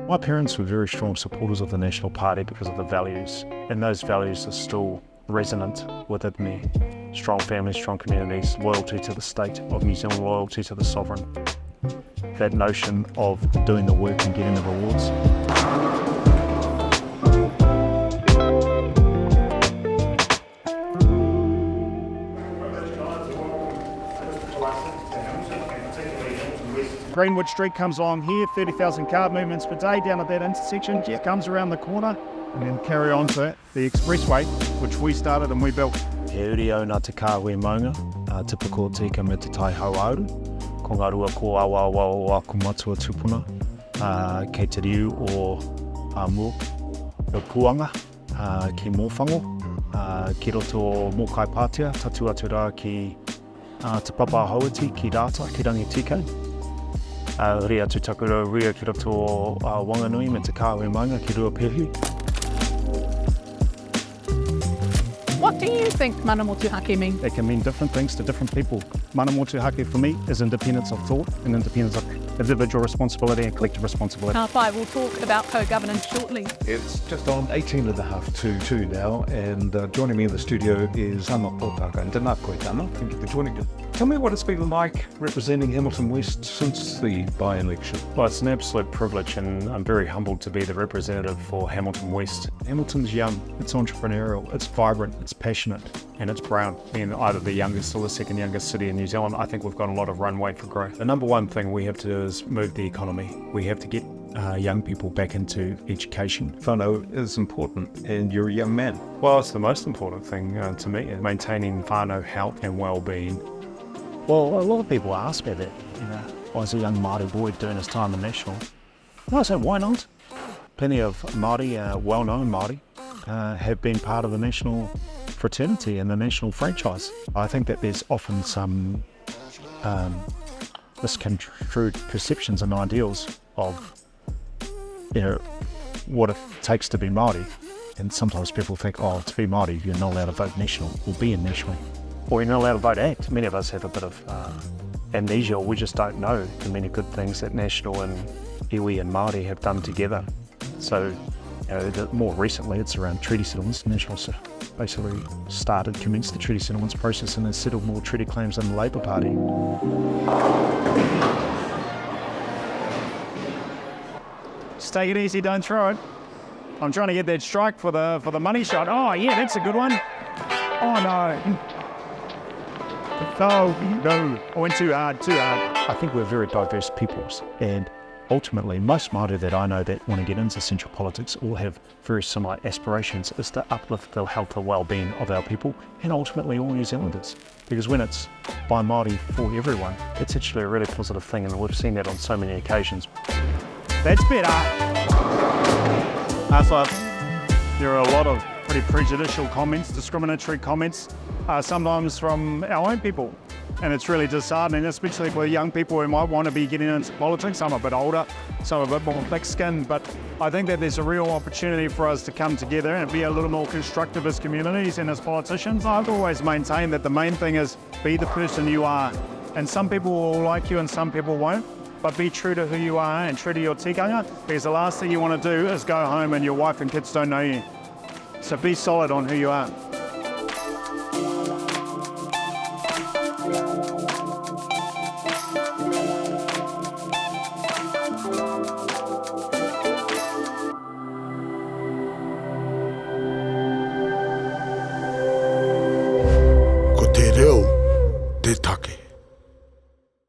My parents were very strong supporters of the National Party because of the values, and those values are still resonant within me. Strong families, strong communities, loyalty to the state of New Zealand, loyalty to the sovereign. That notion of doing the work and getting the rewards. Greenwood Street comes along here, 30,000 car movements per day down at that intersection. Yeah, comes around the corner and then carry on to the expressway, which we started and we built. He uri au nā te kāwe maunga, typical tika me te tai hauauru. Ko ngā rua ko awa o aku matua tupuna, kei te riu o mua, o puanga, ki mōwhango, ki roto o Mōkai Pātea, tatu atu rā ki te papa hauati, ki rāta, ki rangi tikau. Ria atu takura ria ki roto o Wanganui me te kāwe maunga ki Ruapehu. What do you think mana motuhake mean? It can mean different things to different people. Mana motuhake for me is independence of thought and independence of individual responsibility and collective responsibility. Pai, we'll talk about co-governance shortly. It's just on 18 and a half to 2 now, and joining me in the studio is Ana Potaka and Tēnā koe tāna. Thank you for joining us. Tell me what it's been like representing Hamilton West since the by-election. Well, it's an absolute privilege, and I'm very humbled to be the representative for Hamilton West. Hamilton's young, it's entrepreneurial, it's vibrant, it's passionate, and it's brown. Being either the youngest or the second youngest city in New Zealand, I think we've got a lot of runway for growth. The number one thing we have to do is move the economy. We have to get young people back into education. Whānau is important, and you're a young man. Well, it's the most important thing to me, maintaining whānau health and well-being. Well, a lot of people ask me that, why is a young Māori boy doing his time in National? And I say, why not? Plenty of Māori, well-known Māori, have been part of the National fraternity and the National franchise. I think that there's often some misconstrued perceptions and ideals of, what it takes to be Māori. And sometimes people think, to be Māori, you're not allowed to vote National or be in National. Or you're not allowed to vote ACT. Many of us have a bit of amnesia, or we just don't know the many good things that National and iwi and Māori have done together. So, more recently it's around treaty settlements. National basically commenced the treaty settlements process and has settled more treaty claims than the Labour Party. Just take it easy, don't throw it. I'm trying to get that strike for the money shot. Oh yeah, that's a good one. Oh no. No. I went too hard. I think we're very diverse peoples, and ultimately most Māori that I know that want to get into central politics all have very similar aspirations, is to uplift the health and well-being of our people, and ultimately all New Zealanders. Because when it's by Māori for everyone, it's actually a really positive thing, and we've seen that on so many occasions. That's better. So there are a lot of pretty prejudicial comments, discriminatory comments, sometimes from our own people. And it's really disheartening, especially for young people who might want to be getting into politics. Some are a bit older, some are a bit more thick-skinned, but I think that there's a real opportunity for us to come together and be a little more constructive as communities and as politicians. I've always maintained that the main thing is be the person you are. And some people will like you and some people won't, but be true to who you are and true to your tikanga, because the last thing you want to do is go home and your wife and kids don't know you. So be solid on who you are.